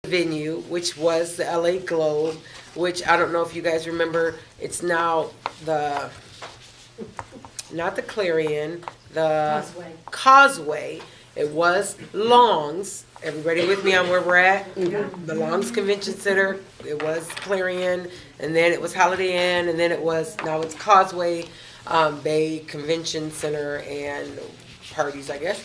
venue, which was the LA Globe, which I don't know if you guys remember, it's now not the Clarion, the Causeway. It was Long's. Everybody with me on where we're at? Mm-hmm. The Long's Convention Center. It was Clarion, and then it was Holiday Inn, and then now it's Causeway Bay Convention Center and parties, I guess.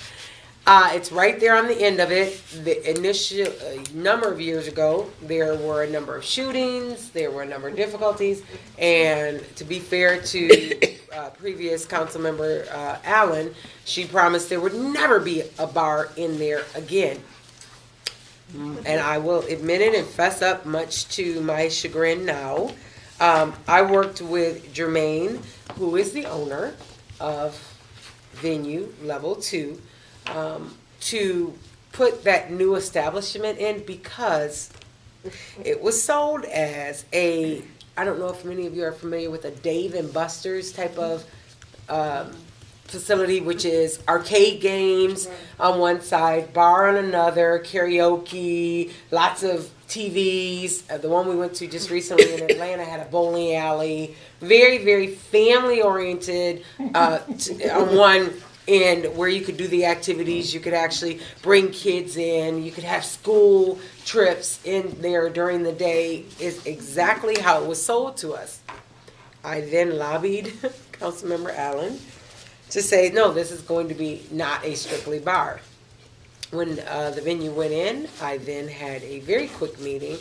It's right there on the end of it. The initial number of years ago, there were a number of shootings, there were a number of difficulties, and to be fair to previous council member Allen, she promised there would never be a bar in there again. And I will admit it and fess up, much to my chagrin now. I worked with Jermaine, who is the owner of Venue Level 2, to put that new establishment in because it was sold as I don't know if many of you are familiar with a Dave and Buster's type of facility, which is arcade games on one side, bar on another, karaoke, lots of TVs. The one we went to just recently in Atlanta had a bowling alley, very, very family oriented on one end where you could do the activities. You could actually bring kids in. You could have school trips in there during the day. Is exactly how it was sold to us. I then lobbied Councilmember Allen to say, no, this is going to be not a strictly bar. When the venue went in, I then had a very quick meeting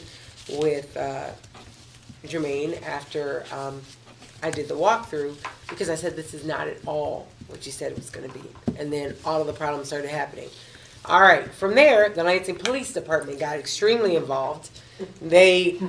with Jermaine after I did the walkthrough, because I said this is not at all what you said it was going to be. And then all of the problems started happening. All right, from there, the Lansing Police Department got extremely involved. They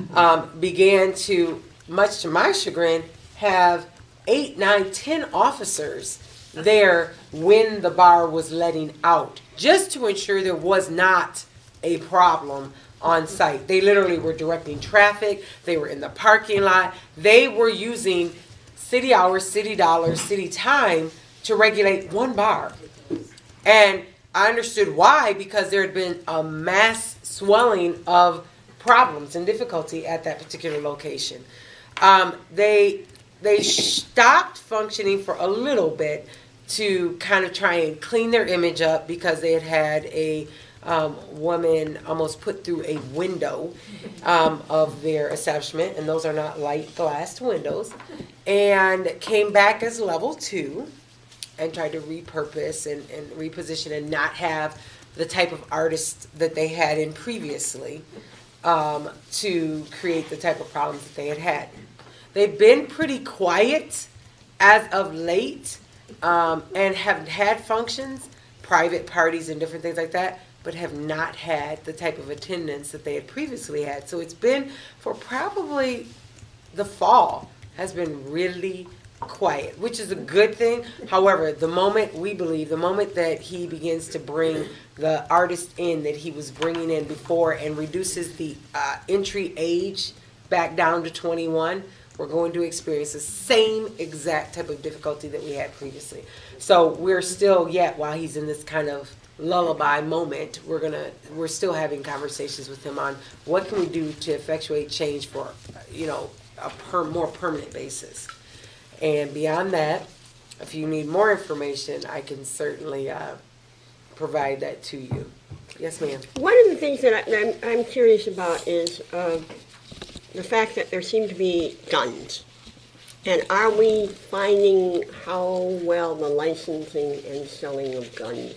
began to, much to my chagrin, have 8, 9, 10 officers there when the bar was letting out, just to ensure there was not a problem on site. They literally were directing traffic. They were in the parking lot. They were using city hours, city dollars, city time to regulate one bar. And I understood why, because there had been a mass swelling of problems and difficulty at that particular location. They stopped functioning for a little bit to kind of try and clean their image up, because they had a woman almost put through a window of their establishment, and those are not light glassed windows, and came back as level 2 and tried to repurpose and reposition and not have the type of artists that they had in previously to create the type of problems that they had had. They've been pretty quiet as of late and have had functions, private parties and different things like that, but have not had the type of attendance that they had previously had. So it's been, for probably the fall, has been really quiet, which is a good thing. However, the moment that he begins to bring the artist in that he was bringing in before and reduces the entry age back down to 21, we're going to experience the same exact type of difficulty that we had previously. So we're still, while he's in this kind of lullaby moment, we're still having conversations with him on what can we do to effectuate change for, a more permanent basis. And beyond that, if you need more information, I can certainly provide that to you. Yes, ma'am. One of the things that I'm curious about is the fact that there seem to be guns. And are we finding how well the licensing and selling of guns